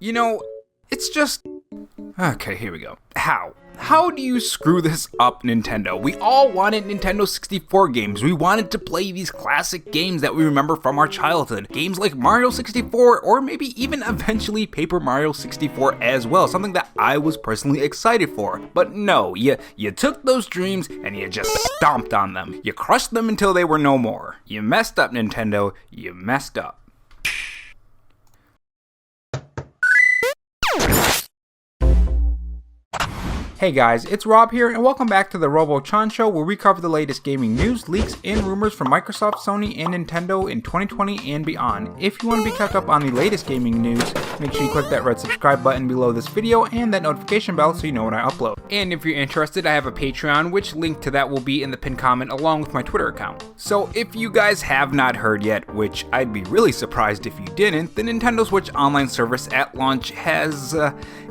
You know, it's just... Okay, here we go. How? How do you screw this up, Nintendo? We all wanted Nintendo 64 games. We wanted to play these classic games that we remember from our childhood. Games like Mario 64, or maybe even eventually Paper Mario 64 as well. Something that I was personally excited for. But no, you took those dreams and you just stomped on them. You crushed them until they were no more. You messed up, Nintendo. You messed up. Hey guys, it's Rob here, and welcome back to the Robo-Chan Show, where we cover the latest gaming news, leaks, and rumors from Microsoft, Sony, and Nintendo in 2020 and beyond. If you want to be kept up on the latest gaming news, make sure you click that red subscribe button below this video and that notification bell so you know when I upload. And if you're interested, I have a Patreon, which link to that will be in the pinned comment along with my Twitter account. So if you guys have not heard yet, which I'd be really surprised if you didn't, the Nintendo Switch Online service at launch has,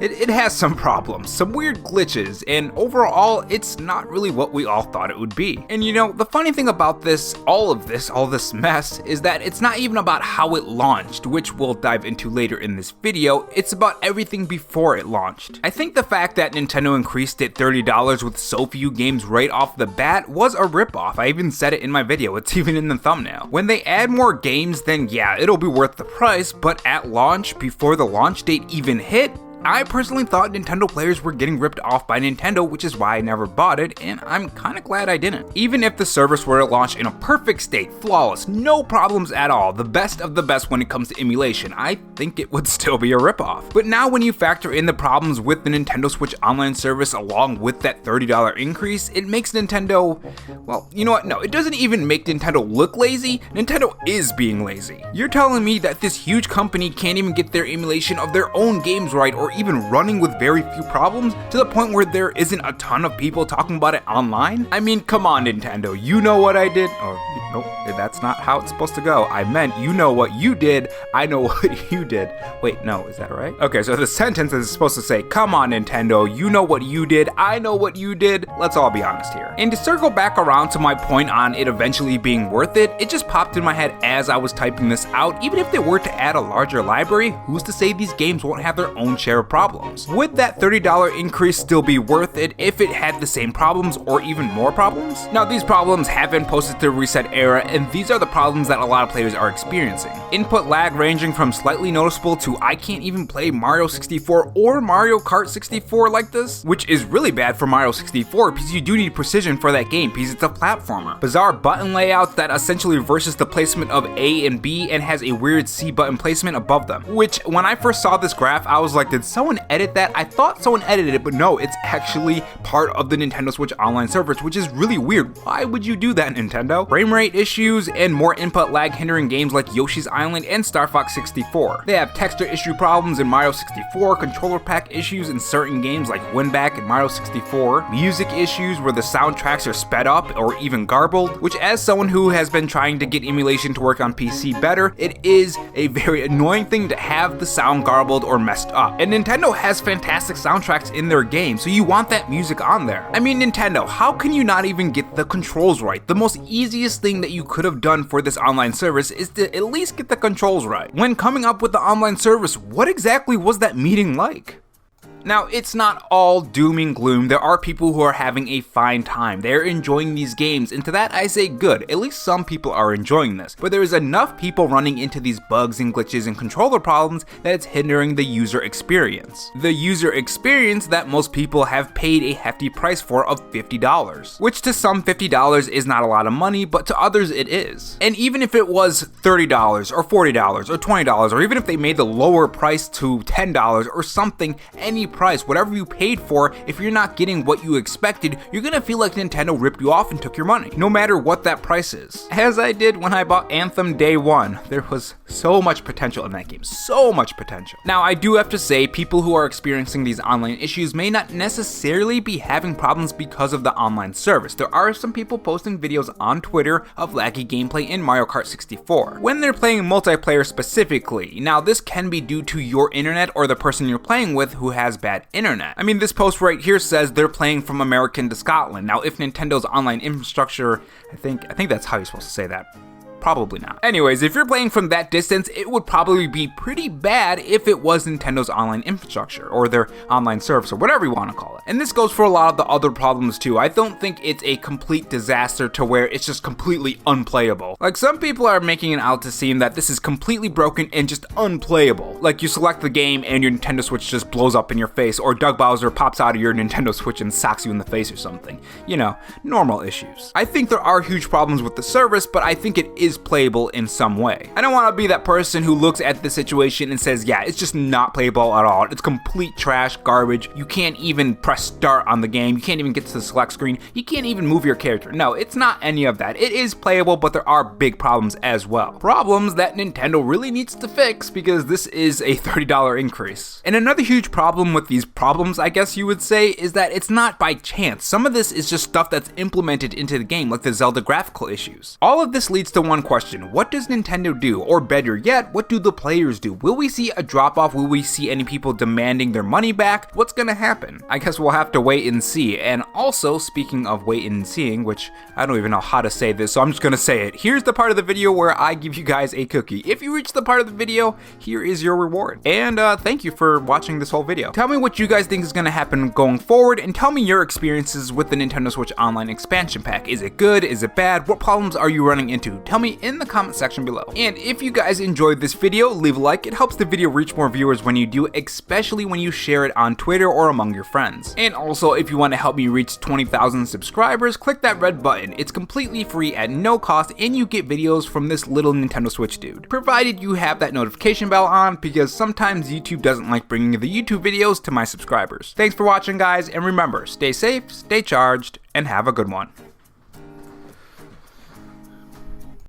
it has some problems, some weird glitches, and overall, it's not really what we all thought it would be. And you know, the funny thing about all this mess, is that it's not even about how it launched, which we'll dive into later in this video. It's about everything before it launched. I think the fact that Nintendo increased it $30 with so few games right off the bat was a ripoff. I even said it in my video, it's even in the thumbnail. When they add more games, then yeah, it'll be worth the price, but at launch, before the launch date even hit, I personally thought Nintendo players were getting ripped off by Nintendo, which is why I never bought it, and I'm kinda glad I didn't. Even if the service were to launch in a perfect state, flawless, no problems at all, the best of the best when it comes to emulation, I think it would still be a ripoff. But now when you factor in the problems with the Nintendo Switch Online service along with that $30 increase, it makes Nintendo, well, you know what, no, it doesn't even make Nintendo look lazy, Nintendo is being lazy. You're telling me that this huge company can't even get their emulation of their own games right, or even running with very few problems, to the point where there isn't a ton of people talking about it online? I mean, come on, Nintendo, you know what I did? Oh, nope, that's not how it's supposed to go. I meant, you know what you did, I know what you did. Wait, no, is that right? Okay, so the sentence is supposed to say, come on, Nintendo, you know what you did, I know what you did. Let's all be honest here. And to circle back around to my point on it eventually being worth it, it just popped in my head as I was typing this out. Even if they were to add a larger library, who's to say these games won't have their own share of problems? Would that $30 increase still be worth it if it had the same problems or even more problems? Now, these problems have been posted to Reset Era, and these are the problems that a lot of players are experiencing. Input lag ranging from slightly noticeable to I can't even play Mario 64 or Mario Kart 64 like this, which is really bad for Mario 64 because you do need precision for that game because it's a platformer. Bizarre button layouts that essentially reverses the placement of A and B and has a weird C button placement above them, which when I first saw this graph, I was like, did someone edit that? I thought someone edited it, but no, it's actually part of the Nintendo Switch Online service, which is really weird. Why would you do that, Nintendo? Frame rate issues and more input lag hindering games like Yoshi's Island and Star Fox 64. They have texture issue problems in Mario 64, controller pack issues in certain games like Winback and Mario 64, music issues where the soundtracks are sped up or even garbled, which as someone who has been trying to get emulation to work on PC better, it is a very annoying thing to have the sound garbled or messed up. And Nintendo has fantastic soundtracks in their game, so you want that music on there. I mean, Nintendo, how can you not even get the controls right? The most easiest thing that you could have done for this online service is to at least get the controls right. When coming up with the online service, what exactly was that meeting like? Now, it's not all doom and gloom. There are people who are having a fine time. They're enjoying these games, and to that I say good. At least some people are enjoying this. But there is enough people running into these bugs and glitches and controller problems that it's hindering the user experience. The user experience that most people have paid a hefty price for of $50. Which to some $50 is not a lot of money, but to others it is. And even if it was $30 or $40 or $20, or even if they made the lower price to $10 or something, any price, whatever you paid for, if you're not getting what you expected, you're gonna feel like Nintendo ripped you off and took your money, no matter what that price is. As I did when I bought Anthem day one. There was so much potential in that game, so much potential. Now, I do have to say, people who are experiencing these online issues may not necessarily be having problems because of the online service. There are some people posting videos on Twitter of laggy gameplay in Mario Kart 64, when they're playing multiplayer specifically. Now, this can be due to your internet or the person you're playing with who has bad internet. I mean, this post right here says they're playing from American to Scotland. Now, if Nintendo's online infrastructure, I think that's how you're supposed to say that. Probably not. Anyways, if you're playing from that distance, it would probably be pretty bad if it was Nintendo's online infrastructure, or their online service, or whatever you want to call it. And this goes for a lot of the other problems too. I don't think it's a complete disaster to where it's just completely unplayable. Like, some people are making it out to seem that this is completely broken and just unplayable. Like, you select the game and your Nintendo Switch just blows up in your face, or Doug Bowser pops out of your Nintendo Switch and socks you in the face or something. You know, normal issues. I think there are huge problems with the service, but I think it is playable in some way. I don't want to be that person who looks at the situation and says, yeah, it's just not playable at all. It's complete trash, garbage. You can't even press start on the game. You can't even get to the select screen. You can't even move your character. No, it's not any of that. It is playable, but there are big problems as well. Problems that Nintendo really needs to fix, because this is a $30 increase. And another huge problem with these problems, I guess you would say, is that it's not by chance. Some of this is just stuff that's implemented into the game, like the Zelda graphical issues. All of this leads to one question: what does Nintendo do? Or better yet, what do the players do? Will we see a drop off? Will we see any people demanding their money back? What's gonna happen? I guess we'll have to wait and see. And also, speaking of wait and seeing, which I don't even know how to say this, so I'm just gonna say it. Here's the part of the video where I give you guys a cookie. If you reach the part of the video, here is your reward. And thank you for watching this whole video. Tell me what you guys think is gonna happen going forward, and tell me your experiences with the Nintendo Switch Online expansion pack. Is it good? Is it bad? What problems are you running into? Tell me in the comment section below. And if you guys enjoyed this video, leave a like. It helps the video reach more viewers when you do, especially when you share it on Twitter or among your friends. And also, if you want to help me reach 20,000 subscribers, click that red button. It's completely free at no cost, and you get videos from this little Nintendo Switch dude, provided you have that notification bell on, because sometimes YouTube doesn't like bringing the YouTube videos to my subscribers. Thanks for watching, guys, and remember, stay safe, stay charged, and have a good one.